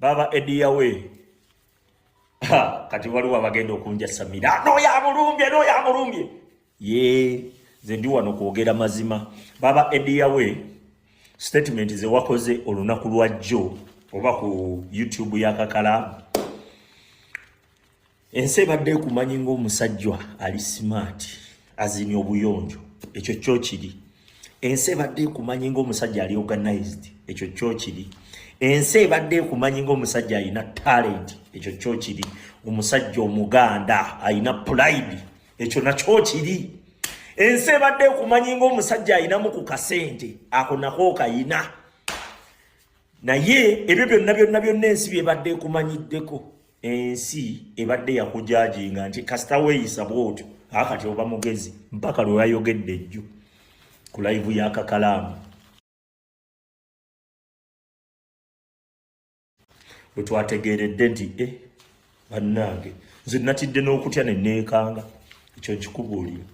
baba ediyawe kati waliwo abagenda okunja Samira no ya mulumbye ye ze ndi wano kwogera mazima baba ediyawe statement ze wakoze olunaku lwa jjo oba ku YouTube ya Kakala ense badde kumanyi ngo omusajjwa ali smart azini obuyonjo ekyo kyo kiri ense badde kumanyi ngo omusajja ali organized ekyo kyo kiri ense badde kumanyi ngo omusajja alina talent ekyo kyo kiri omusajja omuganda alina pride ekyo nakyo kiri ense badde kumanyi ngo omusajja alina mu kukasente ako nako kayina naye ebyo byonna ensi byebadde kumanyiddeko ensi ebadde yakujajinga nti kasita weeyisa bwotyo akati oba mugezi mpaka lwe yayogedde ejjo ku live ya Kakalamu bwe twategeeredde nti bannange nze natidde n'okutya ne neekanga ekyo nkikubuulira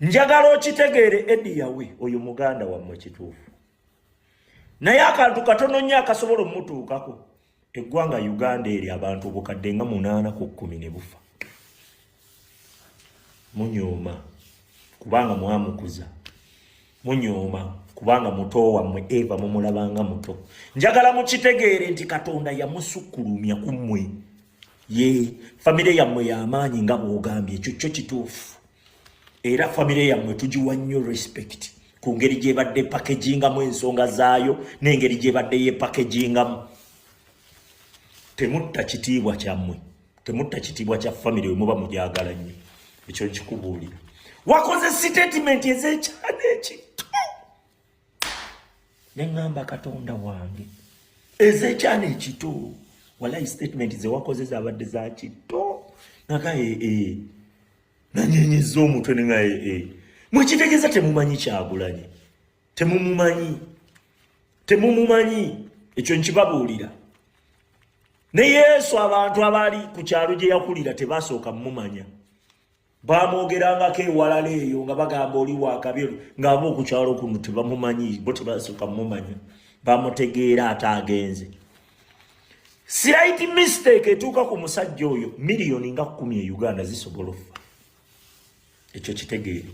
njagala okitegeere ediyawe oyo muganda wammwe kituufu naye akantu katono nnyo akasobola omutuukako eggwanga Uganda eri abantu obukadde nga 8 ku 10 ne bufa munyooma kubanga mwamukuza munyooma kubanga muto wammwe Eva mumulabanga muto njagala mukitegeere nti Katonda yamusukkulumya ku mmwe ye famire yammwe y'amaanyi nga bw'ogambye ekyo kyo kituufu era famire yammwe tugiwa nnyo respect ku ngeri gyebadde packagingamu ensonga zaayo n'engeri gyebadde yepackagingamu temutta kitiibwa kyammwe temutta kitiibwa kya famire we muba mugyagala nnyo ekyo nkikubuulira wakoze statement ez'ekyana ekito neŋŋamba Katonda wange ez'ekyana ekito walayi statement ze wakoze zabadde za kito naga nanyenyeza omutwe nenga mwekitegeeza temumanyi Kyagulanyi temumumanyi ekyo nkibabuulira ne Yesu abantu abali ku kyalo gye yakulira tebasooka mumanya bamwogerangako ewalala eyo nga bagamba oli wakabyeru ng'aba okukyalo kuno tebamumanyi bo tebasooka mumanya bamutegeera ate agenze slight mistake etuuka ku musajja oyo miliyoni nga 10 e Uganda zisobola okufa ekyo kitegeere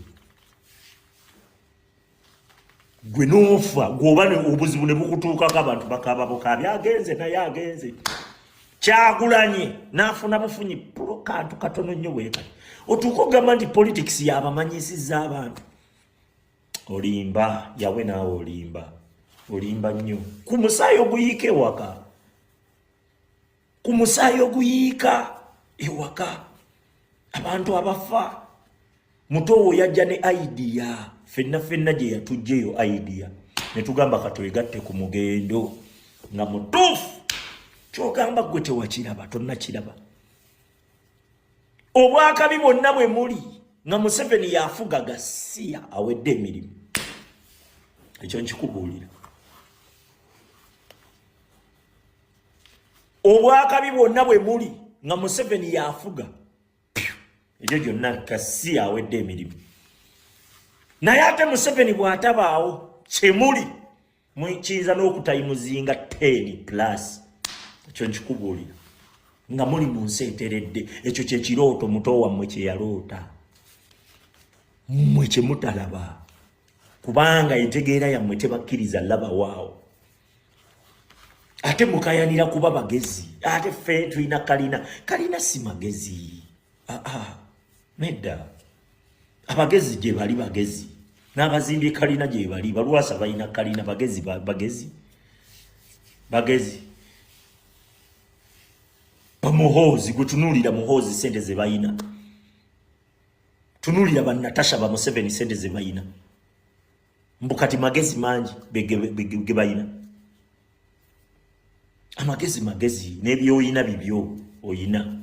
gwe n'ofa gwoba obuzibu ne bukutuukako abantu bakababoka byagenze naye agenze Kyagulanyi n'afuna bufunyi kantu katono nnyo bweka otuuka ogamba nti politics yabamanyisizza abantu olimba yawe naawe olimba nnyo ku musaayi oguyiika ewaka ku musaayi oguyiika ewaka abantu abafa mutowo yajja ne idea fenna gye yatujjeyo idea ne tugamba katwegatte ku mugendo nga mutuufu kyogamba gwe tewakiraba tonnakiraba obwakabi bwonna bwe muli nga Museveni yafuga Gasiya awedde emirimu ekyo nkikubuulira obwakabi bwonna bwe muli nga Museveni yafuga ekyo gyonna Gasiya awedde emirimu naye ate Museveni bw'atabaawo kyemuli mukiyinza n'okutayimuzinga 10+ ekyo nkikubuulira nga muli mu nsi eteredde ekyo kyekirooto muto wammwe kye yaloota mmwe kye mutalaba kubanga entegeera yammwe tebakkiriza laba waawo ate mukayanira kuba bagezi ate ffe tulina kalina si magezi nedda abagezi gye bali bagezi n'abazimbye kalina gye bali balwasa balina kalina bagezi bamuhoozi gwe tunuulira muhoozi sente ze bayina tunuulira bannatasha ba Museveni sente ze bayina mbukati magezi mangi ge bayina amagezi n'ebyoyina bibyo oyina